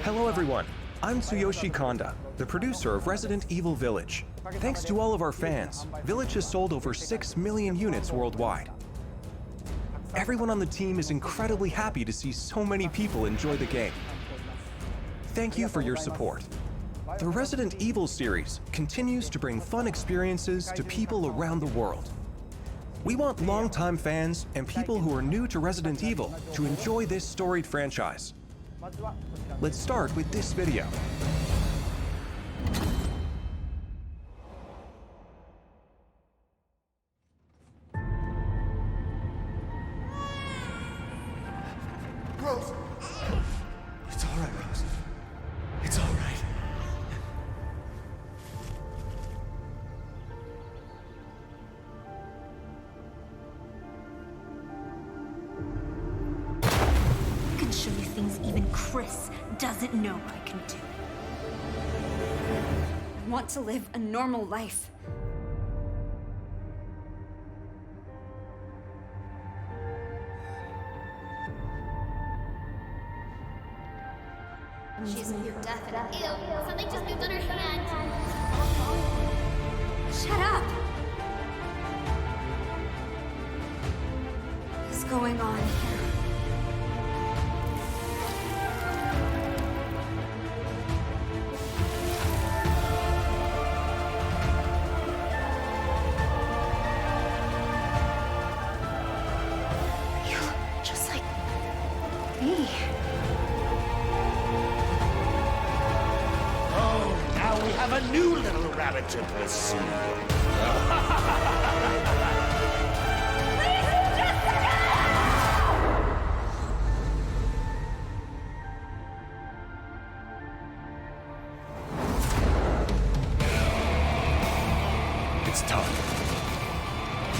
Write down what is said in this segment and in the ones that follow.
Hello everyone, I'm Tsuyoshi Kanda, the producer of Resident Evil Village. Thanks to all of our fans, Village has sold over 6 million units worldwide. Everyone on the team is incredibly happy to see so many people enjoy the game. Thank you for your support. The Resident Evil series continues to bring fun experiences to people around the world. We want longtime fans and people who are new to Resident Evil to enjoy this storied franchise. Let's start with this video. Rose! It's all right, Rose. It's all right. I can show you things even Chris doesn't know I can do. I want to live a normal life. She's near death and ew, something just moved on her hand. Shut up! What's going on here? You look just like me. Now we have a new little rabbit to pursue. It's time.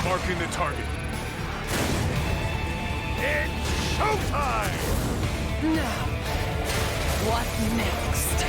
Marking the target. It's showtime! Now, what next?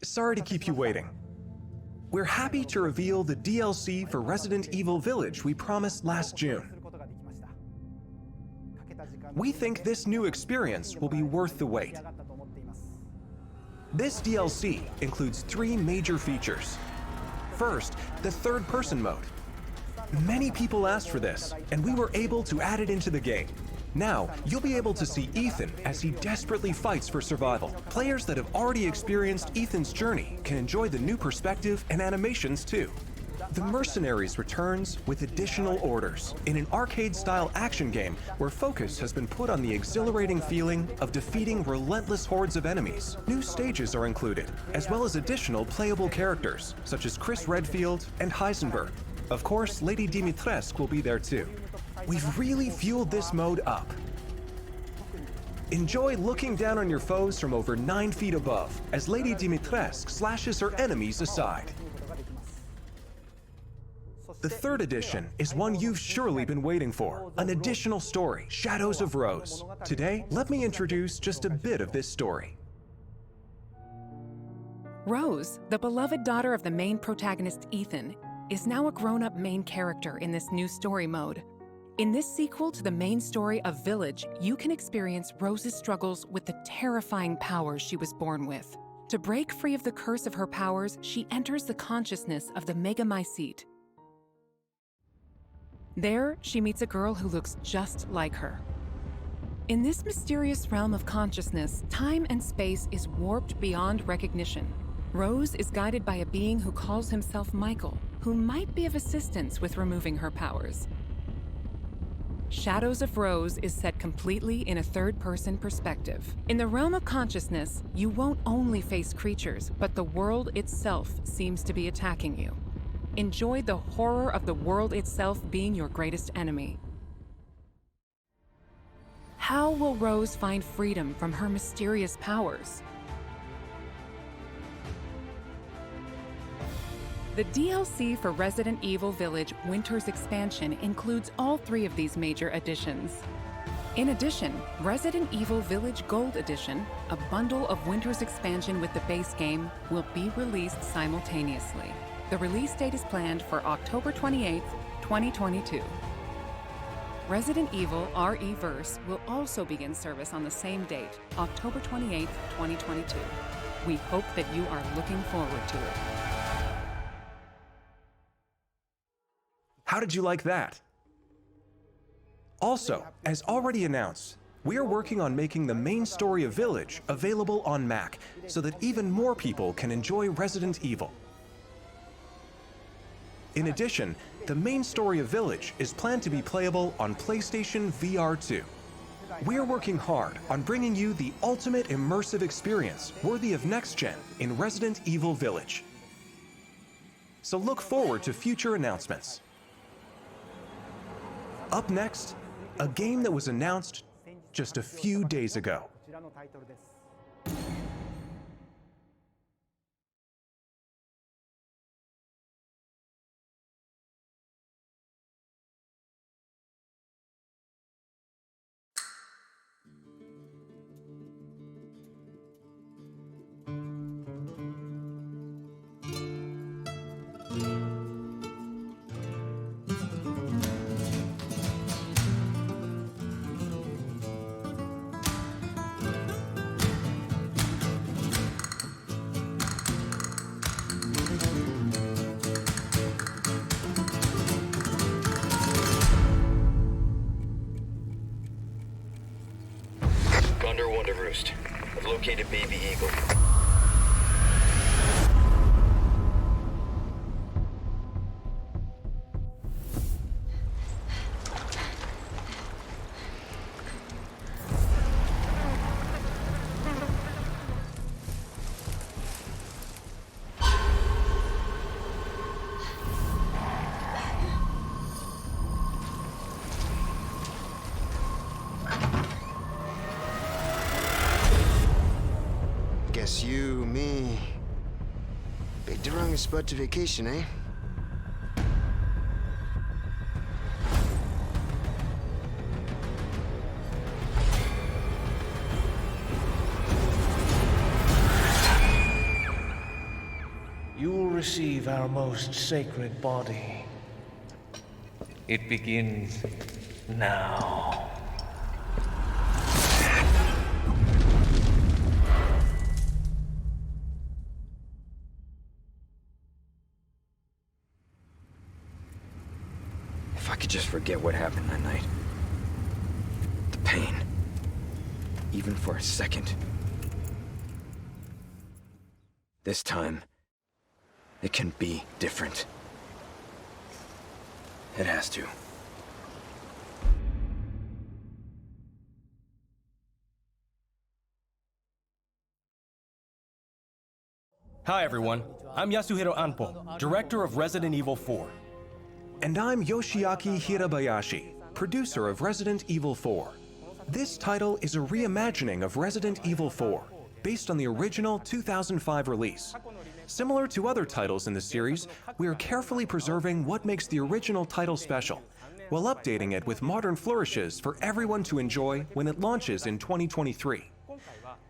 Sorry to keep you waiting. We're happy to reveal the DLC for Resident Evil Village we promised last June. We think this new experience will be worth the wait. This DLC includes 3 major features. First, the third-person mode. Many people asked for this, and we were able to add it into the game. Now, you'll be able to see Ethan as he desperately fights for survival. Players that have already experienced Ethan's journey can enjoy the new perspective and animations too. The Mercenaries returns with additional orders in an arcade-style action game where focus has been put on the exhilarating feeling of defeating relentless hordes of enemies. New stages are included, as well as additional playable characters, such as Chris Redfield and Heisenberg. Of course, Lady Dimitrescu will be there too. We've really fueled this mode up. Enjoy looking down on your foes from over 9 feet above as Lady Dimitrescu slashes her enemies aside. The third edition is one you've surely been waiting for, an additional story, Shadows of Rose. Today, let me introduce just a bit of this story. Rose, the beloved daughter of the main protagonist Ethan, is now a grown-up main character in this new story mode. In this sequel to the main story of Village, you can experience Rose's struggles with the terrifying powers she was born with. To break free of the curse of her powers, she enters the consciousness of the Megamycete. There, she meets a girl who looks just like her. In this mysterious realm of consciousness, time and space is warped beyond recognition. Rose is guided by a being who calls himself Michael, who might be of assistance with removing her powers. Shadows of Rose is set completely in a third-person perspective. In the realm of consciousness, you won't only face creatures, but the world itself seems to be attacking you. Enjoy the horror of the world itself being your greatest enemy. How will Rose find freedom from her mysterious powers? The DLC for Resident Evil Village Winter's Expansion includes all 3 of these major additions. In addition, Resident Evil Village Gold Edition, a bundle of Winter's Expansion with the base game, will be released simultaneously. The release date is planned for October 28, 2022. Resident Evil RE-Verse will also begin service on the same date, October 28, 2022. We hope that you are looking forward to it. How did you like that? Also, as already announced, we are working on making the main story of Village available on Mac so that even more people can enjoy Resident Evil. In addition, the main story of Village is planned to be playable on PlayStation VR 2. We're working hard on bringing you the ultimate immersive experience worthy of next-gen in Resident Evil Village. So look forward to future announcements. Up next, a game that was announced just a few days ago. I've located Baby Eagle. Guess you, me, picked the wrongest spot to vacation, eh? You will receive our most sacred body. It begins now. If I could just forget what happened that night. The pain. Even for a second. This time, it can be different. It has to. Hi everyone, I'm Yasuhiro Anpo, director of Resident Evil 4. And I'm Yoshiaki Hirabayashi, producer of Resident Evil 4. This title is a reimagining of Resident Evil 4, based on the original 2005 release. Similar to other titles in the series, we are carefully preserving what makes the original title special, while updating it with modern flourishes for everyone to enjoy when it launches in 2023.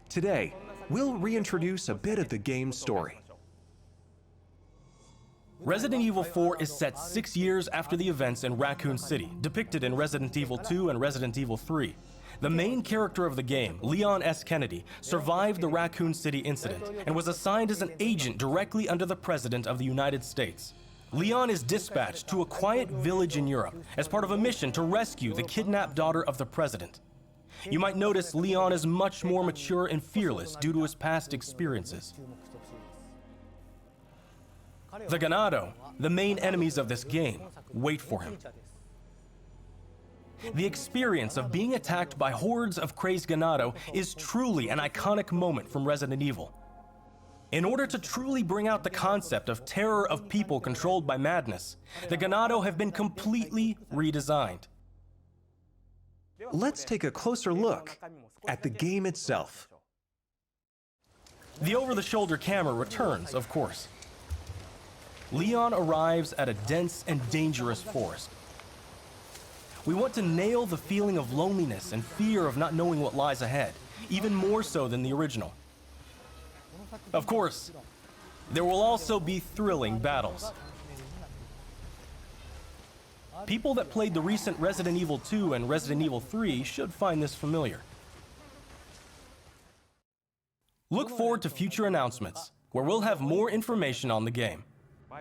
Today, we'll reintroduce a bit of the game's story. Resident Evil 4 is set 6 years after the events in Raccoon City, depicted in Resident Evil 2 and Resident Evil 3. The main character of the game, Leon S. Kennedy, survived the Raccoon City incident and was assigned as an agent directly under the President of the United States. Leon is dispatched to a quiet village in Europe as part of a mission to rescue the kidnapped daughter of the President. You might notice Leon is much more mature and fearless due to his past experiences. The Ganado, the main enemies of this game, wait for him. The experience of being attacked by hordes of crazed ganado is truly an iconic moment from Resident Evil. In order to truly bring out the concept of terror of people controlled by madness, the ganado have been completely redesigned. Let's take a closer look at the game itself. The over-the-shoulder camera returns, of course. Leon arrives at a dense and dangerous forest. We want to nail the feeling of loneliness and fear of not knowing what lies ahead, even more so than the original. Of course, there will also be thrilling battles. People that played the recent Resident Evil 2 and Resident Evil 3 should find this familiar. Look forward to future announcements, where we'll have more information on the game.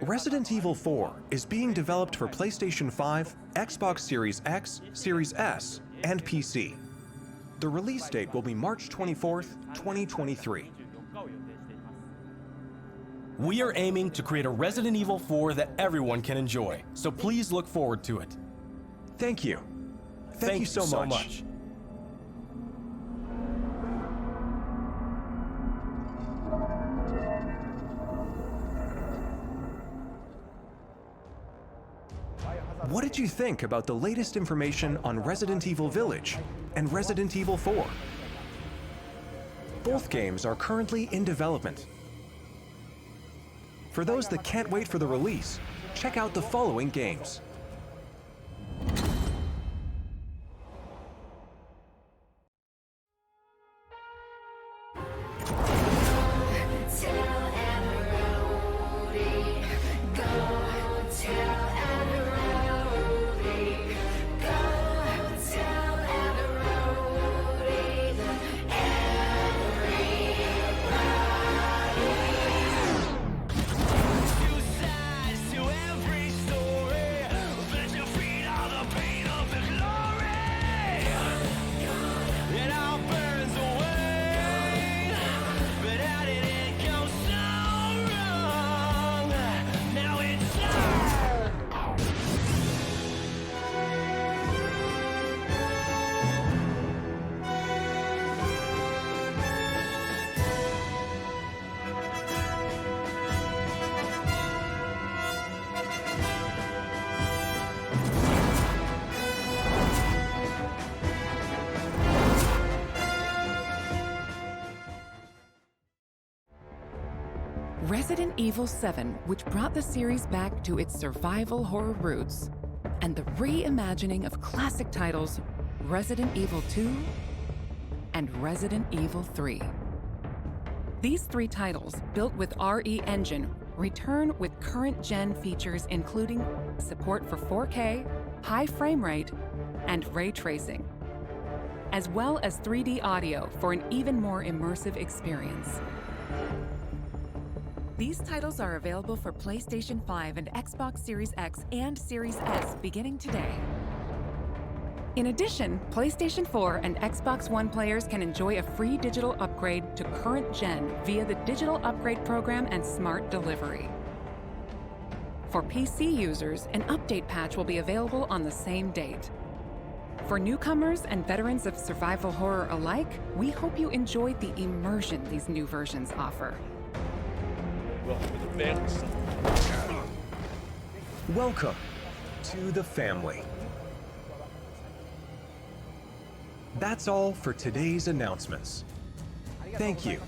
Resident Evil 4 is being developed for PlayStation 5, Xbox Series X, Series S, and PC. The release date will be March 24th, 2023. We are aiming to create a Resident Evil 4 that everyone can enjoy, so please look forward to it. Thank you. Thank you so much. What did you think about the latest information on Resident Evil Village and Resident Evil 4? Both games are currently in development. For those that can't wait for the release, check out the following games. Resident Evil 7, which brought the series back to its survival horror roots, and the reimagining of classic titles Resident Evil 2 and Resident Evil 3. These three titles, built with RE Engine, return with current-gen features including support for 4K, high frame rate, and ray tracing, as well as 3D audio for an even more immersive experience. These titles are available for PlayStation 5 and Xbox Series X and Series S beginning today. In addition, PlayStation 4 and Xbox One players can enjoy a free digital upgrade to current gen via the Digital Upgrade Program and Smart Delivery. For PC users, an update patch will be available on the same date. For newcomers and veterans of survival horror alike, we hope you enjoyed the immersion these new versions offer. Welcome to the family. That's all for today's announcements. Thank you.